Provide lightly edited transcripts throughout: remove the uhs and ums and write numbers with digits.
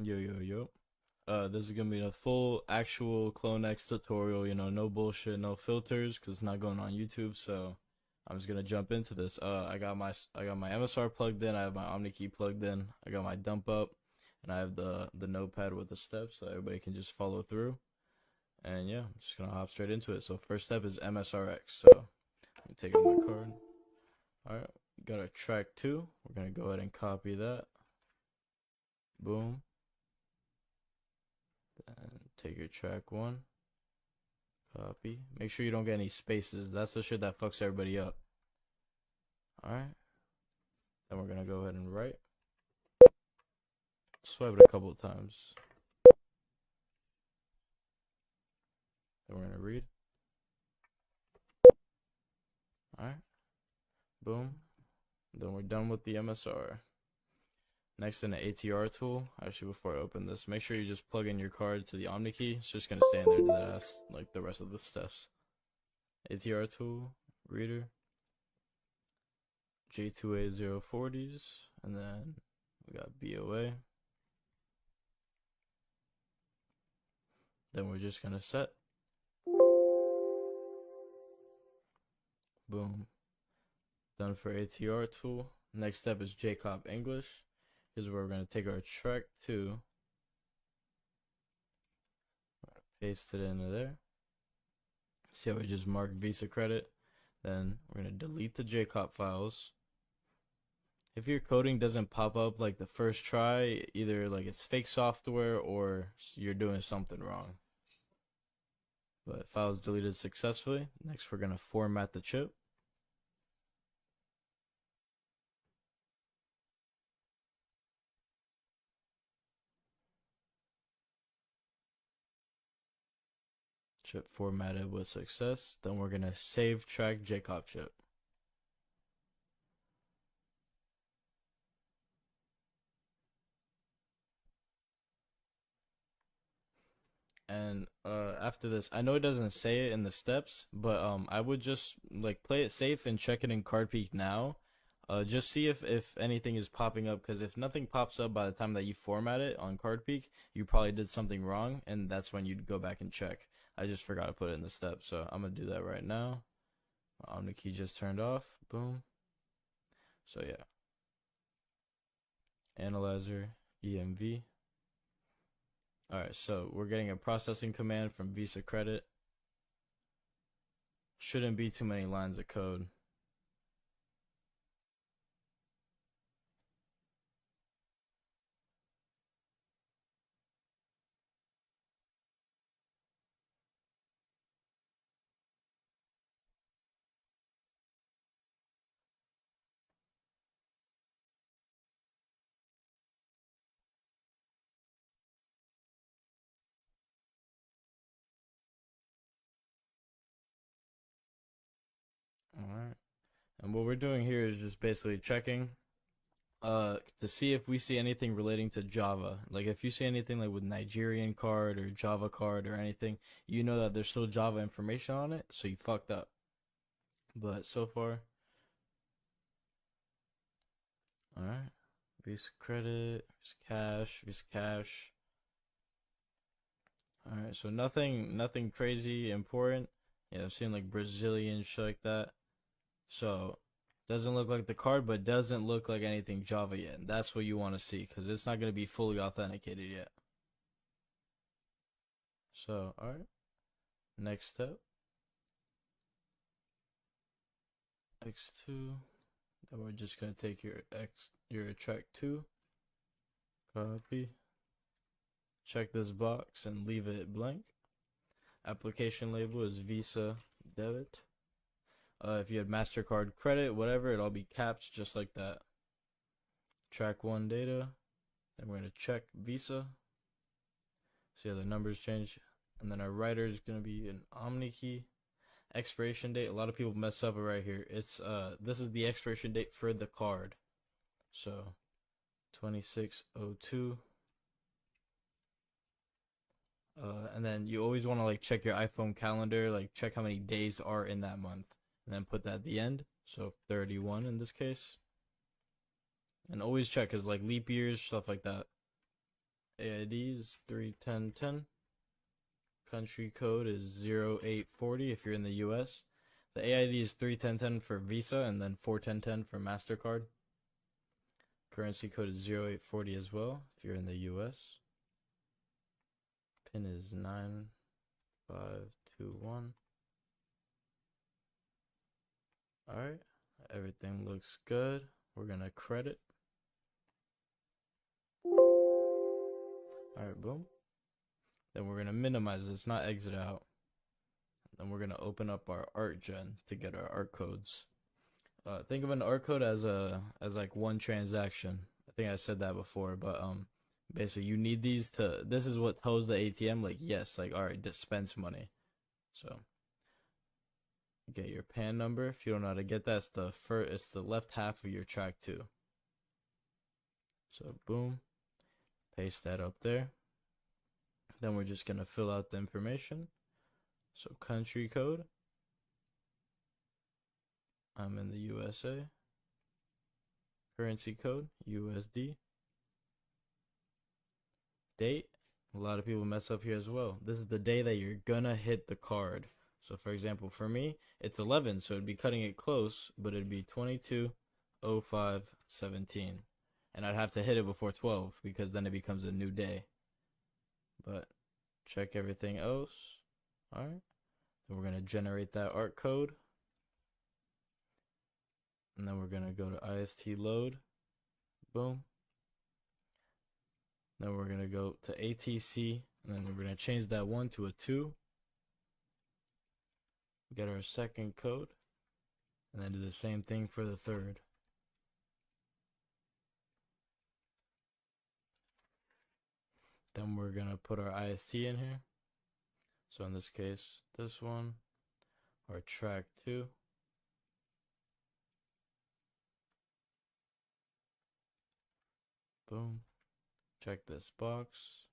Yo, yo, yo. This is gonna be a full actual Clone X tutorial, no bullshit, no filters, cause it's not going on YouTube, so I'm just gonna jump into this. I got my MSR plugged in, I have my OmniKey plugged in, I got my dump up, and I have the notepad with the steps so everybody can just follow through. And yeah, I'm just gonna hop straight into it. So first step is MSRX. So I'm taking my card. Alright, got a track 2. We're gonna go ahead and copy that. Boom. And take your track 1. Copy. Make sure you don't get any spaces. That's the shit that fucks everybody up. Alright. Then we're gonna go ahead and write. Swipe it a couple of times. Then we're gonna read. Alright. Boom. Then we're done with the MSR. Next in the ATR tool. Actually, before I open this, make sure you just plug in your card to the OmniKey. It's just gonna stay in there to ass like the rest of the steps. ATR tool, reader, J2A040s, and then we got BOA. Then we're just gonna set. Boom. Done for ATR tool. Next step is JCOP English. Here's where we're gonna take our track 2. Paste it into there. See how we just marked Visa credit? Then we're gonna delete the JCOP files. If your coding doesn't pop up like the first try, either like it's fake software or you're doing something wrong. But files deleted successfully. Next, we're gonna format the chip. Chip formatted with success. Then we're gonna save track JCOP chip. And after this, I know it doesn't say it in the steps, but I would just like play it safe and check it in CardPeek now. Just see if anything is popping up, because if nothing pops up by the time that you format it on CardPeek, you probably did something wrong, and that's when you'd go back and check. I just forgot to put it in the steps, so I'm gonna do that right now. OmniKey just turned off. Boom. So yeah, analyzer EMV. All right, so we're getting a processing command from Visa Credit. Shouldn't be too many lines of code. All right. And what we're doing here is just basically checking to see if we see anything relating to Java. Like if you see anything like with Nigerian card or Java card or anything, you know that there's still Java information on it, so you fucked up. But so far, all right. Visa credit, Visa cash, Visa cash. All right, so nothing crazy important. Yeah, I've seen like Brazilian shit like that. So doesn't look like the card, but doesn't look like anything Java yet. And that's what you want to see, because it's not going to be fully authenticated yet. So, all right. Next step, X2. Then we're just going to take your track 2, copy, check this box and leave it blank. Application label is Visa debit. If you had MasterCard credit, whatever, it'll be caps just like that. Track 1 data. Then we're going to check Visa. See how the numbers change. And then our writer is going to be an OmniKey. Expiration date. A lot of people mess up right here. It's this is the expiration date for the card. So 2602. And then you always want to like check your iPhone calendar, like check how many days are in that month, and then put that at the end. So 31 in this case. And always check, cause like leap years, stuff like that. AID is 31010. Country code is 0840 if you're in the US. The AID is 31010 for Visa and then 41010 for MasterCard. Currency code is 0840 as well if you're in the US. PIN is 9521. Alright, everything looks good. We're gonna credit. Alright, boom. Then we're gonna minimize this, not exit out. Then we're gonna open up our art gen to get our art codes. Think of an art code as like one transaction. I think I said that before, but basically you need these to. This is what tells the ATM like yes, like all right, dispense money. So get your PAN number. If you don't know how to get that, it's the left half of your track 2. So boom, paste that up there. Then we're just gonna fill out the information. So country code. I'm in the USA. Currency code, USD. Date. A lot of people mess up here as well. This is the day that you're gonna hit the card. So for example, for me, it's 11, so it'd be cutting it close, but it'd be 22/05/17. And I'd have to hit it before 12 because then it becomes a new day. But check everything else. Alright. Then we're gonna generate that art code. And then we're gonna go to IST load. Boom. Then we're gonna go to ATC, and then we're gonna change that 1 to a 2. Get our second code, and then do the same thing for the third. Then we're gonna put our IST in here. So in this case, this one, or track 2. Boom. Check this box.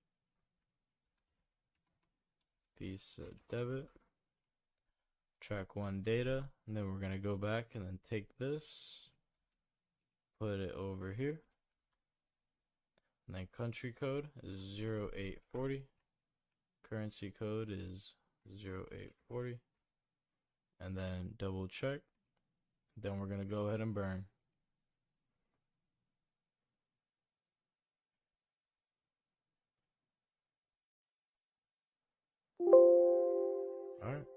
Visa debit. Track 1 data. And then we're going to go back and then take this. Put it over here. And then country code is 0840. Currency code is 0840. And then double check. Then we're going to go ahead and burn. Alright.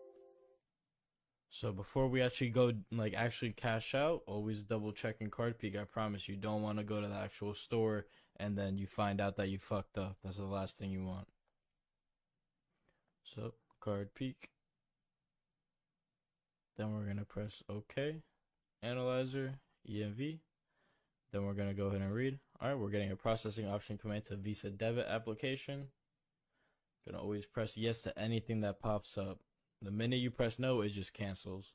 So before we actually go, like actually cash out, always double check in Card Peek. I promise you don't want to go to the actual store and then you find out that you fucked up. That's the last thing you want. So Card Peek. Then we're gonna press OK. Analyzer, EMV. Then we're gonna go ahead and read. Alright, we're getting a processing option command to Visa debit application. Gonna always press yes to anything that pops up. The minute you press no, it just cancels.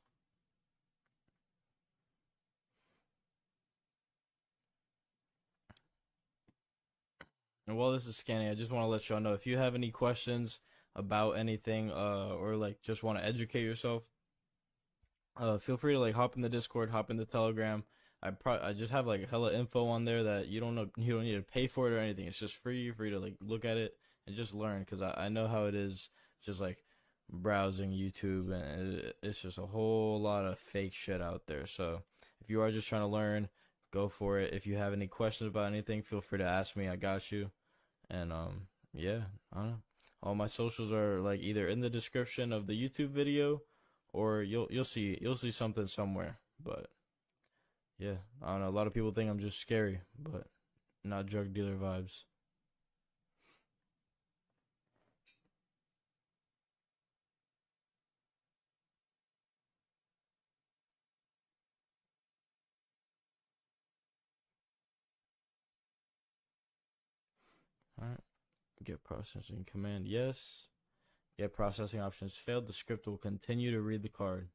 And while this is scanning, I just want to let y'all know if you have any questions about anything, or like just want to educate yourself, feel free to like hop in the Discord, hop in the Telegram. I just have like hella info on there that you don't need to pay for it or anything. It's just free to like look at it and just learn, because I know how it is, just like browsing YouTube, and it's just a whole lot of fake shit out there. So if you are just trying to learn, go for it. If you have any questions about anything, feel free to ask me. I got you. And yeah, I don't know. All my socials are like either in the description of the YouTube video, or you'll see something somewhere. But yeah, I don't know. A lot of people think I'm just scary, but not drug dealer vibes. All right. Get processing command, yes. Get processing options failed. The script will continue to read the card.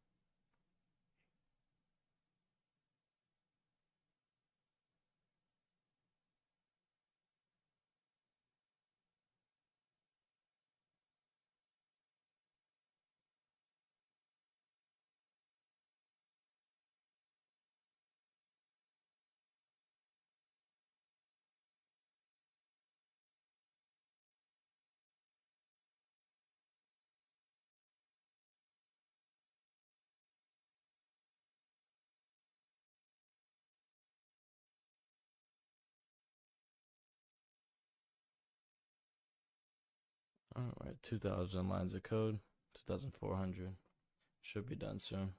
Alright, 2,000 lines of code, 2,400. Should be done soon.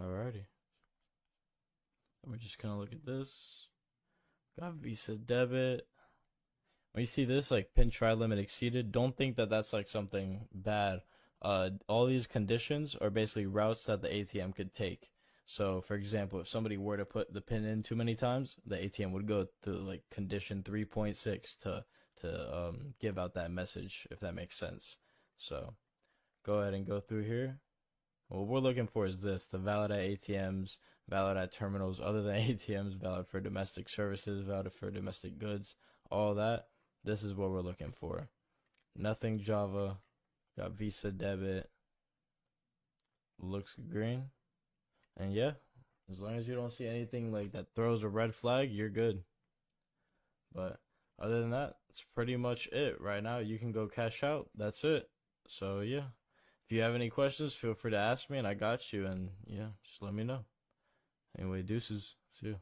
Alrighty. And we're just gonna look at this. Got Visa debit. When you see this, like pin try limit exceeded, don't think that that's like something bad. All these conditions are basically routes that the ATM could take. So, for example, if somebody were to put the pin in too many times, the ATM would go to like condition 3.6 to give out that message, if that makes sense. So, go ahead and go through here. What we're looking for is this: the valid at ATMs, valid at terminals other than ATMs, valid for domestic services, valid for domestic goods, all that. This is what we're looking for. Nothing Java, got Visa debit, looks green. And yeah, as long as you don't see anything like that throws a red flag, you're good. But other than that, it's pretty much it. Right now, you can go cash out. That's it. So yeah, if you have any questions, feel free to ask me and I got you. And yeah, just let me know. Anyway, deuces. See you.